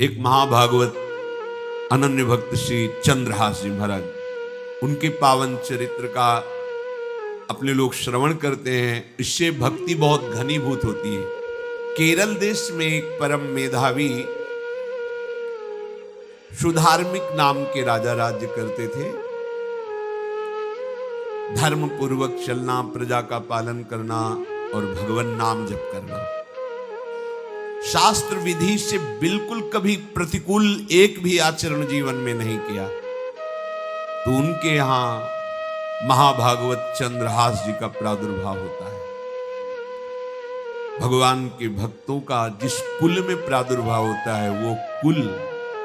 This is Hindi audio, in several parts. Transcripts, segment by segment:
एक महाभागवत अनन्य भक्त श्री चंद्रहास जी महाराज, उनके पावन चरित्र का अपने लोग श्रवण करते हैं। इससे भक्ति बहुत घनीभूत होती है। केरल देश में एक परम मेधावी सुधार्मिक नाम के राजा राज्य करते थे। धर्म पूर्वक चलना, प्रजा का पालन करना और भगवान नाम जप करना, शास्त्र विधि से बिल्कुल कभी प्रतिकूल एक भी आचरण जीवन में नहीं किया। तो उनके यहां महाभागवत चंद्रहास जी का प्रादुर्भाव होता है। भगवान के भक्तों का जिस कुल में प्रादुर्भाव होता है, वो कुल,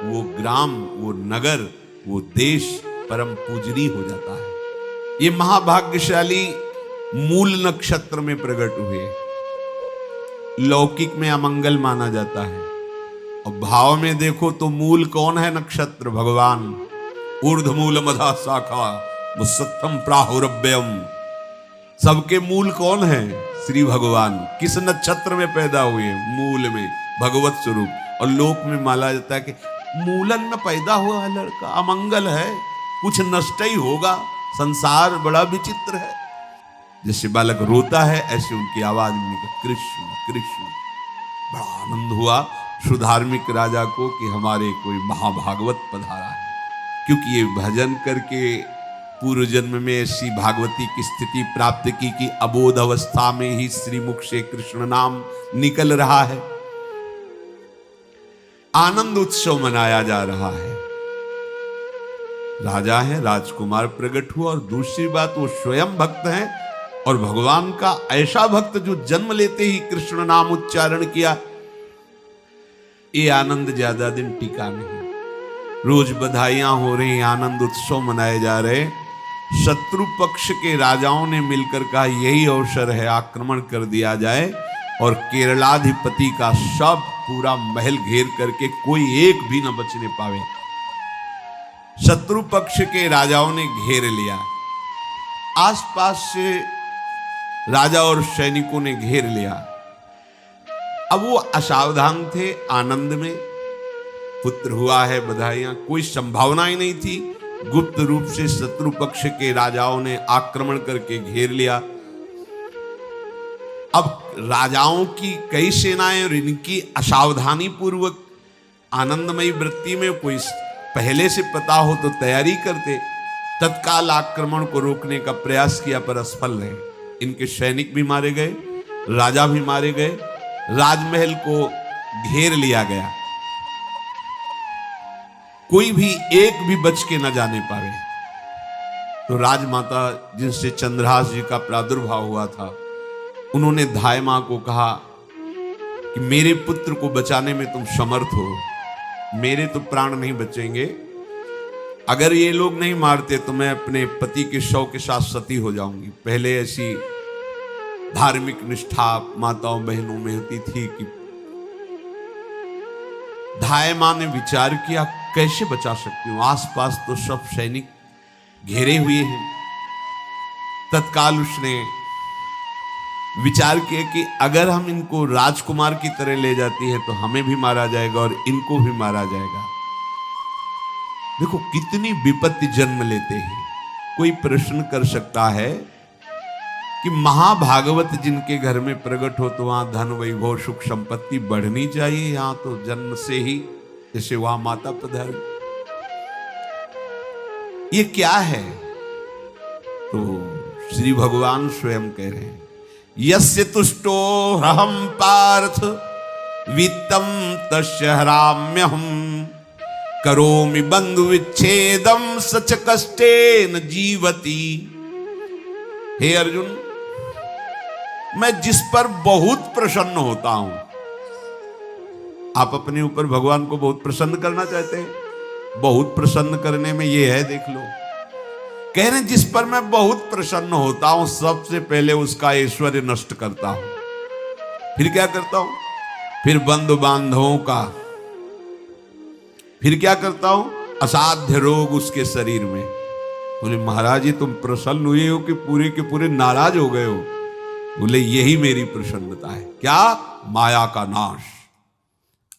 वो ग्राम, वो नगर, वो देश परम पूजनीय हो जाता है। ये महाभाग्यशाली मूल नक्षत्र में प्रकट हुए। लौकिक में अमंगल माना जाता है और भाव में देखो तो मूल कौन है? नक्षत्र भगवान। ऊर्ध्वमूल मधा शाखा मुसत्तम प्राहुरव्ययम। सबके मूल कौन है? श्री भगवान। किस नक्षत्र में पैदा हुए? मूल में, भगवत स्वरूप। और लोक में माना जाता है कि मूलन में पैदा हुआ है लड़का, अमंगल है, कुछ नष्ट ही होगा, संसार बड़ा विचित्र है। जैसे बालक रोता है ऐसे उनकी आवाज में कृष्ण कृष्ण। बड़ा आनंद हुआ सुधार्मिक राजा को कि हमारे कोई महाभागवत पधारा है, क्योंकि ये भजन करके पूर्व जन्म में ऐसी भागवती की स्थिति प्राप्त की कि अबोध अवस्था में ही श्रीमुख से कृष्ण नाम निकल रहा है। आनंद उत्सव मनाया जा रहा है। राजा है, राजकुमार प्रकट हुआ, और दूसरी बात वो स्वयं भक्त हैं और भगवान का ऐसा भक्त जो जन्म लेते ही कृष्ण नाम उच्चारण किया। ये आनंद ज्यादा दिन टिका नहीं। रोज बधाइयां हो रही, आनंद उत्सव मनाए जा रहे। शत्रु पक्ष के राजाओं ने मिलकर कहा यही अवसर है, आक्रमण कर दिया जाए और केरलाधिपति का सब पूरा महल घेर करके कोई एक भी न बचने पावे। शत्रु पक्ष के राजाओं ने घेर लिया। आसपास से राजा और सैनिकों ने घेर लिया। अब वो असावधान थे, आनंद में पुत्र हुआ है, बधाइयां, कोई संभावना ही नहीं थी। गुप्त रूप से शत्रु पक्ष के राजाओं ने आक्रमण करके घेर लिया। अब राजाओं की कई सेनाएं और इनकी असावधानी पूर्वक आनंदमयी वृत्ति में कोई पहले से पता हो तो तैयारी करते, तत्काल आक्रमण को रोकने का प्रयास किया पर असफल रहे। इनके सैनिक भी मारे गए, राजा भी मारे गए, राजमहल को घेर लिया गया, कोई भी एक भी बच के न जाने पावे। तो राजमाता जिनसे चंद्रहास जी का प्रादुर्भाव हुआ था, उन्होंने धाय मां को कहा कि मेरे पुत्र को बचाने में तुम समर्थ हो, मेरे तो प्राण नहीं बचेंगे, अगर ये लोग नहीं मारते तो मैं अपने पति के शव के साथ सती हो जाऊंगी। पहले ऐसी धार्मिक निष्ठा माताओं बहनों में होती थी कि धाय मां ने विचार किया कैसे बचा सकती हूं, आसपास तो सब सैनिक घेरे हुए हैं। तत्काल उसने विचार किया कि अगर हम इनको राजकुमार की तरह ले जाती है तो हमें भी मारा जाएगा और इनको भी मारा जाएगा। देखो कितनी विपत्ति जन्म लेते हैं। कोई प्रश्न कर सकता है कि महाभागवत जिनके घर में प्रकट हो तो वहां धन वैभव सुख संपत्ति बढ़नी चाहिए, यहां तो जन्म से ही जैसे वहां माता पधारी, ये क्या है? तो श्री भगवान स्वयं कह रहे हैं यस्य तुष्टो हम पार्थ वित्तम तस्य हराम्यहम करोमि बंधु विच्छेदम सच कष्टेन जीवति। हे अर्जुन, मैं जिस पर बहुत प्रसन्न होता हूं, आप अपने ऊपर भगवान को बहुत प्रसन्न करना चाहते हैं, बहुत प्रसन्न करने में ये है, देख लो, कह रहे जिस पर मैं बहुत प्रसन्न होता हूं सबसे पहले उसका ऐश्वर्य नष्ट करता हूं। फिर क्या करता हूं? फिर बंधु बांधवों का, फिर क्या करता हूं? असाध्य रोग उसके शरीर में। बोले महाराज जी तुम प्रसन्न हुए हो कि पूरे के पूरे नाराज हो गए हो? बोले यही मेरी प्रसन्नता है। क्या? माया का नाश।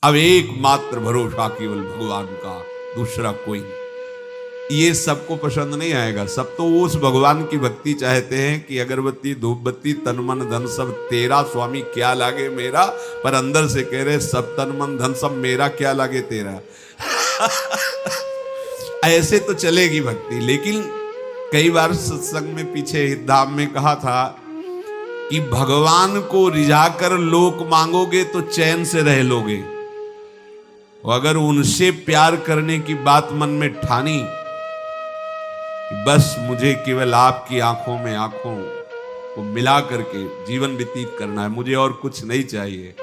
अब एकमात्र भरोसा केवल भगवान का, दूसरा कोई नहीं। ये सबको पसंद नहीं आएगा। सब तो उस भगवान की भक्ति चाहते हैं कि अगरबत्ती धूप बत्ती तन मन धन सब तेरा, स्वामी क्या लागे मेरा, पर अंदर से कह रहे सब तन मन धन सब मेरा, क्या लागे तेरा। ऐसे तो चलेगी भक्ति। लेकिन कई बार सत्संग में पीछे धाम में कहा था कि भगवान को रिझाकर लोक मांगोगे तो चैन से रह लोगे, और अगर उनसे प्यार करने की बात मन में ठानी, बस मुझे केवल आपकी आंखों में आंखों को मिला करके जीवन व्यतीत करना है, मुझे और कुछ नहीं चाहिए,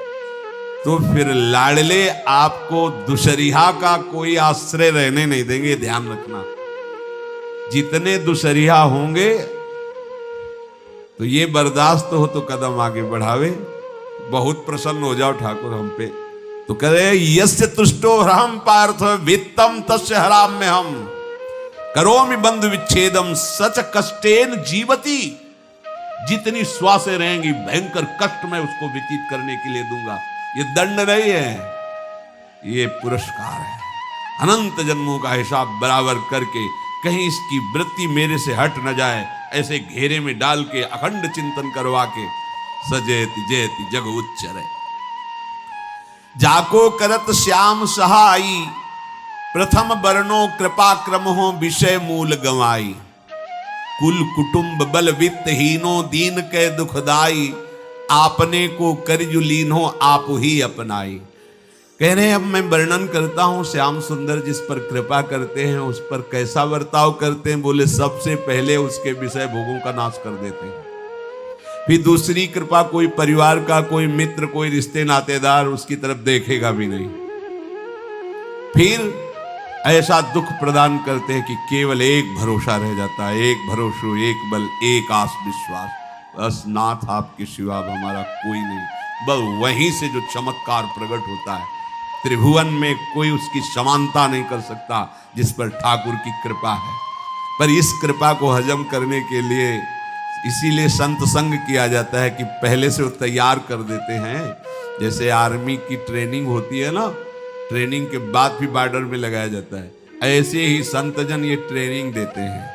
तो फिर लाडले आपको दुशरिहा का कोई आश्रय रहने नहीं देंगे। ध्यान रखना, जितने दुशरिहा होंगे तो ये बर्दाश्त हो तो कदम आगे बढ़ावे। बहुत प्रसन्न हो जाओ ठाकुर हम पे तो कह रहे यस्य तुष्टो ह्रहम पार्थ वित्तम तस्य हराम में हम करोमि बंधु विच्छेदम सच कष्टेन जीवती। जितनी श्वासें रहेंगी भयंकर कष्ट मैं उसको व्यतीत करने के लिए दूंगा। ये दंड नहीं है, ये पुरस्कार है। अनंत जन्मों का हिसाब बराबर करके कहीं इसकी वृत्ति मेरे से हट न जाए, ऐसे घेरे में डाल के अखंड चिंतन करवा के सजयति जयति जग उच्चर। जाको करत श्याम सहाई प्रथम बरनो कृपा क्रम हो विषय मूल गवाई। कुल कुटुंब बल वित्त हीनो दीन के दुखदाई। आपने को करजु लीनो आप ही अपनाई। कह रहे हैं अब मैं वर्णन करता हूं श्याम सुंदर जिस पर कृपा करते हैं उस पर कैसा बर्ताव करते हैं। बोले सबसे पहले उसके विषय भोगों का नाश कर देते हैं, फिर दूसरी कृपा कोई परिवार का कोई मित्र कोई रिश्ते नातेदार उसकी तरफ देखेगा भी नहीं। फिर ऐसा दुख प्रदान करते हैं कि केवल एक भरोसा रह जाता है, एक भरोसा एक बल एक आस विश्वास, बस नाथ आपके सिवा हमारा कोई नहीं। बस वहीं से जो चमत्कार प्रकट होता है, त्रिभुवन में कोई उसकी समानता नहीं कर सकता जिस पर ठाकुर की कृपा है। पर इस कृपा को हजम करने के लिए इसीलिए संत संग किया जाता है कि पहले से वो तैयार कर देते हैं। जैसे आर्मी की ट्रेनिंग होती है ना, ट्रेनिंग के बाद भी बॉर्डर में लगाया जाता है, ऐसे ही संतजन ये ट्रेनिंग देते हैं।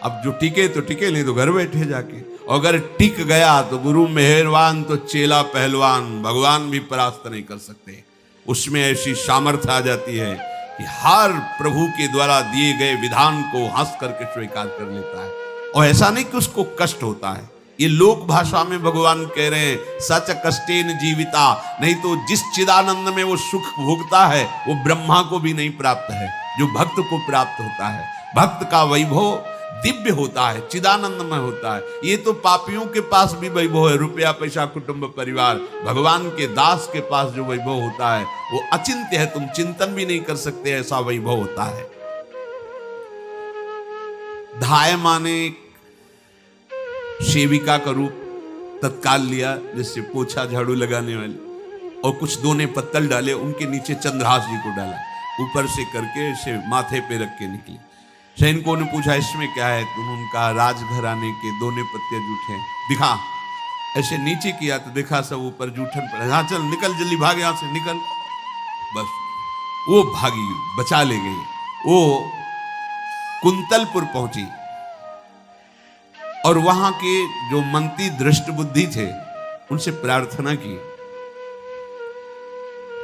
अब जो टिके तो टिके, नहीं तो घर बैठे जाके। अगर टिक गया तो गुरु मेहरबान तो चेला पहलवान, भगवान भी परास्त नहीं कर सकते। उसमें ऐसी सामर्थ्य आ जाती है कि हर प्रभु के द्वारा दिए गए विधान को हंस करके स्वीकार कर लेता है। और ऐसा नहीं कि उसको कष्ट होता है, ये लोक भाषा में भगवान कह रहे हैं सच कष्टेन जीविता। नहीं तो जिस चिदानंद में वो सुख भोगता है वो ब्रह्मा को भी नहीं प्राप्त है जो भक्त को प्राप्त होता है। भक्त का वैभव दिव्य होता है, चिदानंदमय होता है। ये तो पापियों के पास भी वैभव है, रुपया पैसा कुटुंब परिवार। भगवान के दास के पास जो वैभव होता है वो अचिंत्य है, तुम चिंतन भी नहीं कर सकते, ऐसा वैभव होता है। धाय माने सेविका का रूप तत्काल लिया, जिससे पोछा झाड़ू लगाने वाले, और कुछ दोने पत्तल डाले, उनके नीचे चंद्रहास जी को डाला, ऊपर से करके इसे माथे पे रख के निकली। सैनिकों ने पूछा इसमें क्या है, तुम उनका राजघराने के दोने पत्ते जूठे दिखा। ऐसे नीचे किया तो देखा सब ऊपर जूठन पड़ा। हाँ चल निकल जल्दी, भाग यहां से निकल। बस वो भागी, बचा ले गई। वो कुंतलपुर पहुंची और वहां के जो मंत्री दृष्ट बुद्धि थे उनसे प्रार्थना की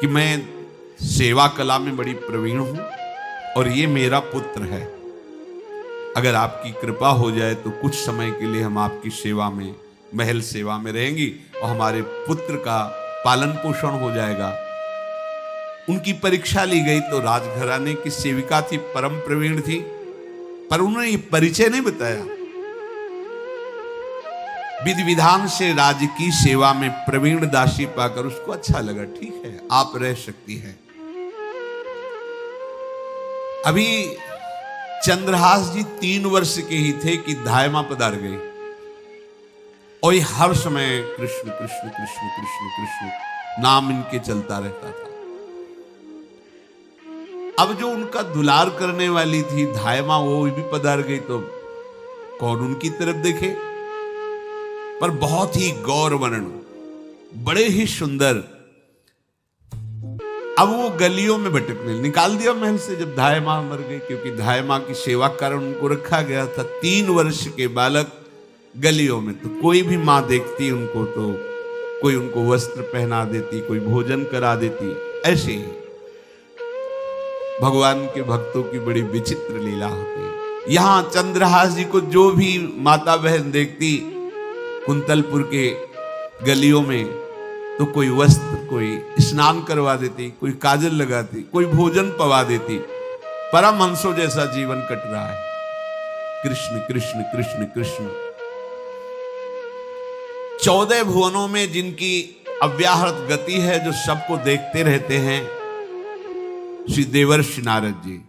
कि मैं सेवा कला में बड़ी प्रवीण हूं और ये मेरा पुत्र है, अगर आपकी कृपा हो जाए तो कुछ समय के लिए हम आपकी सेवा में, महल सेवा में रहेंगी और हमारे पुत्र का पालन पोषण हो जाएगा। उनकी परीक्षा ली गई तो राजघराने की सेविका थी, परम प्रवीण थी, पर उन्होंने ये परिचय नहीं बताया। विधि विधान से राज्य की सेवा में प्रवीण दासी पाकर उसको अच्छा लगा, ठीक है आप रह सकती हैं। अभी चंद्रहास जी 3 वर्ष के ही थे कि धायमा पधार गई और ये हर समय कृष्ण कृष्ण कृष्ण कृष्ण कृष्ण नाम इनके चलता रहता था। अब जो उनका दुलार करने वाली थी धायमा, वो भी पधार गई तो कौन उनकी तरफ देखे। पर बहुत ही गौर वर्णन, बड़े ही सुंदर अब वो गलियों में भटकने, निकाल दिया महल से जब धाय माँ मर गई, क्योंकि धाय माँ की सेवा कारण उनको रखा गया था। 3 वर्ष के बालक गलियों में, तो कोई भी माँ देखती उनको तो कोई उनको वस्त्र पहना देती, कोई भोजन करा देती। ऐसे ही भगवान के भक्तों की बड़ी विचित्र लीला होती है। यहां चंद्रहास जी को जो भी माता बहन देखती कुंतलपुर के गलियों में, तो कोई वस्त्र, कोई स्नान करवा देती, कोई काजल लगाती, कोई भोजन पवा देती। परमहंसों जैसा जीवन कट रहा है। कृष्ण कृष्ण कृष्ण कृष्ण। 14 भुवनों में जिनकी अव्याहत गति है, जो सबको देखते रहते हैं, श्री देवर्षि नारद जी।